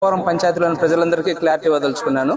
గోపవరం పంచాయతీలోని ప్రజలందరికీ క్లారిటీ వదలుచుకున్నాను.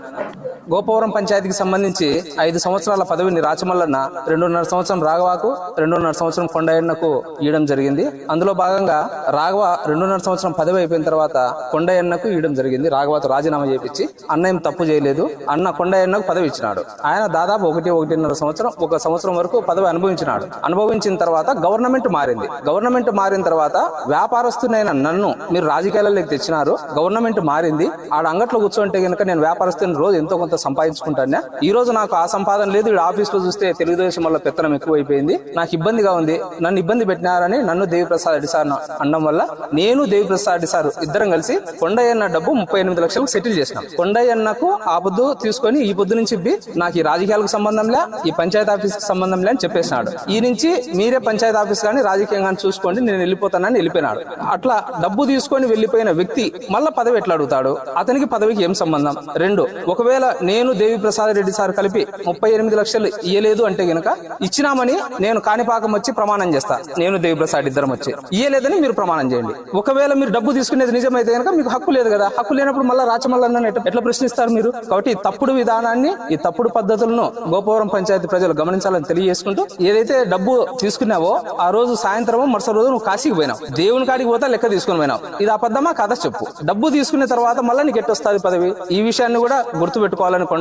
గోపవరం పంచాయతీకి సంబంధించి 5 సంవత్సరాల పదవిని రాచమల్లన్న 2.5 సంవత్సరం రాఘవాకు 2.5 సంవత్సరం కొండయ్యన్నకు ఇవ్వడం జరిగింది. అందులో భాగంగా రాఘవ 2.5 సంవత్సరం పదవి అయిపోయిన తర్వాత కొండయ్యన్నకు ఇవ్వడం జరిగింది. రాఘవతో రాజీనామా చేపించి అన్న ఏం తప్పు చేయలేదు, అన్న కొండయ్యన్నకు పదవి ఇచ్చినాడు. ఆయన దాదాపు 1.5 సంవత్సరం ఒక సంవత్సరం వరకు పదవి అనుభవించినాడు. అనుభవించిన తర్వాత గవర్నమెంట్ మారింది. గవర్నమెంట్ మారిన తర్వాత వ్యాపారస్తునైన నన్ను మీరు రాజకీయాలలోకి తెచ్చినారు. గవర్నమెంట్ మారింది. ఆడ అంగట్లో కూర్చోంటే గనుక నేను వ్యాపారస్తుని రోజు ఎంతో కొంత సంపాదించుకుంటాను. ఈ రోజు నాకు ఆ సంపాదన లేదు. ఈ ఆఫీస్ లో చూస్తే తెలుగుదేశం వల్ల పెత్తనం ఎక్కువైపోయింది, నాకు ఇబ్బందిగా ఉంది, నన్ను ఇబ్బంది పెట్టినారని నన్ను దేవిప్రసాద్ రెడ్డి సార్ అనడం వల్ల నేను దేవిప్రసాద్ రెడ్డి సార్ ఇద్దరం కలిసి కొండయ్యన్న డబ్బు 38 లక్షలకు సెటిల్ చేసినాం. కొండయ్యన్నకు ఆ పొద్దు తీసుకొని ఈ పొద్దు నుంచి నాకు ఈ రాజకీయాలకు సంబంధం లే, ఈ పంచాయతీ ఆఫీస్ కి సంబంధం లే అని చెప్పేసినాడు. ఈ నుంచి మీరే పంచాయతీ ఆఫీస్ కానీ రాజకీయం కానీ చూసుకోండి, నేను వెళ్ళిపోతానని వెళ్ళిపోయినాడు. అట్లా డబ్బు తీసుకొని వెళ్లిపోయిన వ్యక్తి మళ్ళా పదవి ఎట్లా అడుగుతాడు? అతనికి పదవికి ఏం సంబంధం? రెండు, ఒకవేళ నేను దేవిప్రసాద్ రెడ్డి సార్ కలిపి 38 లక్షలు ఇయ్యలేదు అంటే గనక ఇచ్చినామని నేను కాణిపాకం వచ్చి ప్రమాణం చేస్తా. నేను దేవిప్రసాద్ ఇద్దరం వచ్చి ఇయ్యలేదని మీరు ప్రమాణం చేయండి. ఒకవేళ మీరు డబ్బు తీసుకునేది నిజమైతే గనక మీకు హక్కు లేదు కదా. హక్కు లేనప్పుడు మళ్ళీ రాచమల్లన్న ఎట్లా ప్రశ్నిస్తారు మీరు? కాబట్టి ఈ తప్పుడు విధానాన్ని, ఈ తప్పుడు పద్ధతులను గోపవరం పంచాయతీ ప్రజలు గమనించాలని తెలియజేసుకుంటూ, ఏదైతే డబ్బు తీసుకున్నావో ఆ రోజు సాయంత్రం మరుసటి రోజు నువ్వు కాశీకి పోయినావు, దేవుని కాడికి పోతా లెక్క తీసుకుని పోయినావు. ఇది అబద్ధమా కాదా చెప్పు. డబ్బు తీసుకున్న తర్వాత మళ్ళీ నీకు ఎట్టొస్తుంది పదవి? ఈ విషయాన్ని కూడా గుర్తు పెట్టుకోవాలని